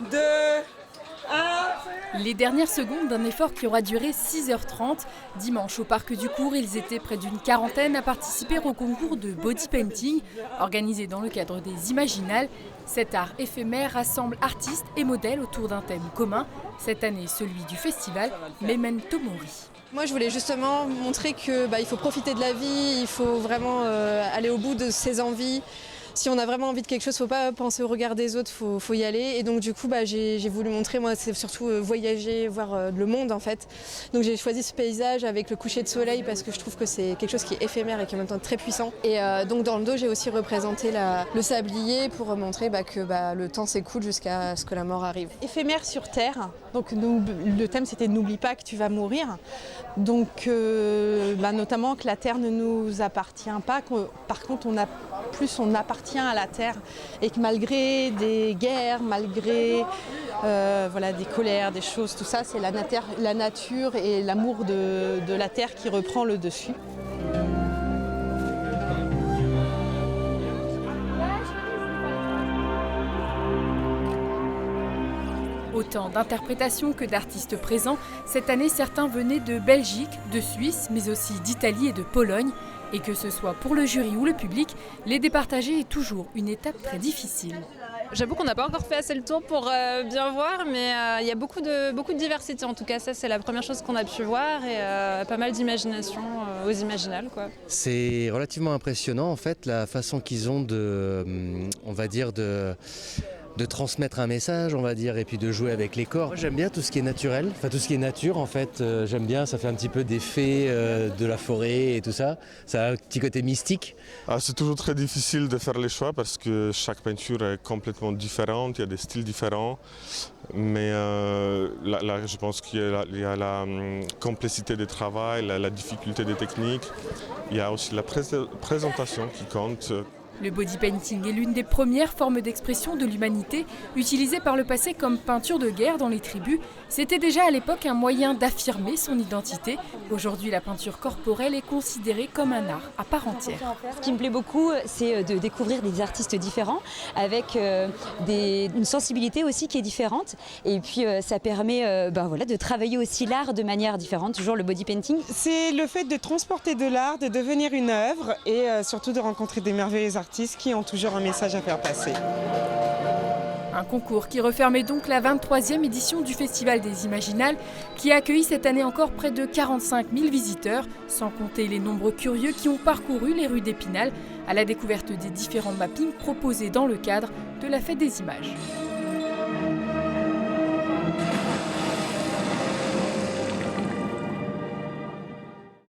2, 1. Les dernières secondes d'un effort qui aura duré 6h30. Dimanche, au Parc du Cours, ils étaient près d'une quarantaine à participer au concours de body painting, organisé dans le cadre des Imaginales. Cet art éphémère rassemble artistes et modèles autour d'un thème commun. Cette année, celui du festival Memento Mori. Moi, je voulais justement montrer qu'il faut profiter de la vie, il faut vraiment aller au bout de ses envies. Si on a vraiment envie de quelque chose, il ne faut pas penser au regard des autres, il faut y aller. Et donc du coup, j'ai voulu montrer, moi, c'est surtout voyager, voir le monde en fait. Donc j'ai choisi ce paysage avec le coucher de soleil parce que je trouve que c'est quelque chose qui est éphémère et qui est en même temps très puissant. Et donc dans le dos, j'ai aussi représenté le sablier pour montrer que le temps s'écoule jusqu'à ce que la mort arrive. Éphémère sur Terre, donc le thème c'était « N'oublie pas que tu vas mourir ». Donc notamment que la Terre ne nous appartient pas, par contre on appartient à la terre et que malgré des guerres, malgré des colères, des choses, tout ça, c'est la nature et l'amour de la terre qui reprend le dessus. Autant d'interprétations que d'artistes présents, cette année certains venaient de Belgique, de Suisse, mais aussi d'Italie et de Pologne. Et que ce soit pour le jury ou le public, les départager est toujours une étape très difficile. J'avoue qu'on n'a pas encore fait assez le tour pour bien voir, mais il y a beaucoup de diversité. En tout cas, ça c'est la première chose qu'on a pu voir et pas mal d'imagination aux Imaginales, quoi. C'est relativement impressionnant en fait la façon qu'ils ont de transmettre un message, on va dire, et puis de jouer avec les corps. Moi, j'aime bien tout ce qui est naturel, tout ce qui est nature, en fait. J'aime bien, ça fait un petit peu des fées de la forêt et tout ça. Ça a un petit côté mystique. C'est toujours très difficile de faire les choix parce que chaque peinture est complètement différente, il y a des styles différents. Mais là, je pense qu'il y a la complexité du travail, la difficulté des techniques. Il y a aussi la présentation qui compte. Le body painting est l'une des premières formes d'expression de l'humanité, utilisée par le passé comme peinture de guerre dans les tribus. C'était déjà à l'époque un moyen d'affirmer son identité. Aujourd'hui, la peinture corporelle est considérée comme un art à part entière. Ce qui me plaît beaucoup, c'est de découvrir des artistes différents, avec une sensibilité aussi qui est différente. Et puis ça permet de travailler aussi l'art de manière différente, toujours le body painting. C'est le fait de transporter de l'art, de devenir une œuvre et surtout de rencontrer des merveilleux artistes qui ont toujours un message à faire passer. Un concours qui refermait donc la 23e édition du Festival des Imaginales, qui a accueilli cette année encore près de 45 000 visiteurs, sans compter les nombreux curieux qui ont parcouru les rues d'Épinal à la découverte des différents mappings proposés dans le cadre de la Fête des Images.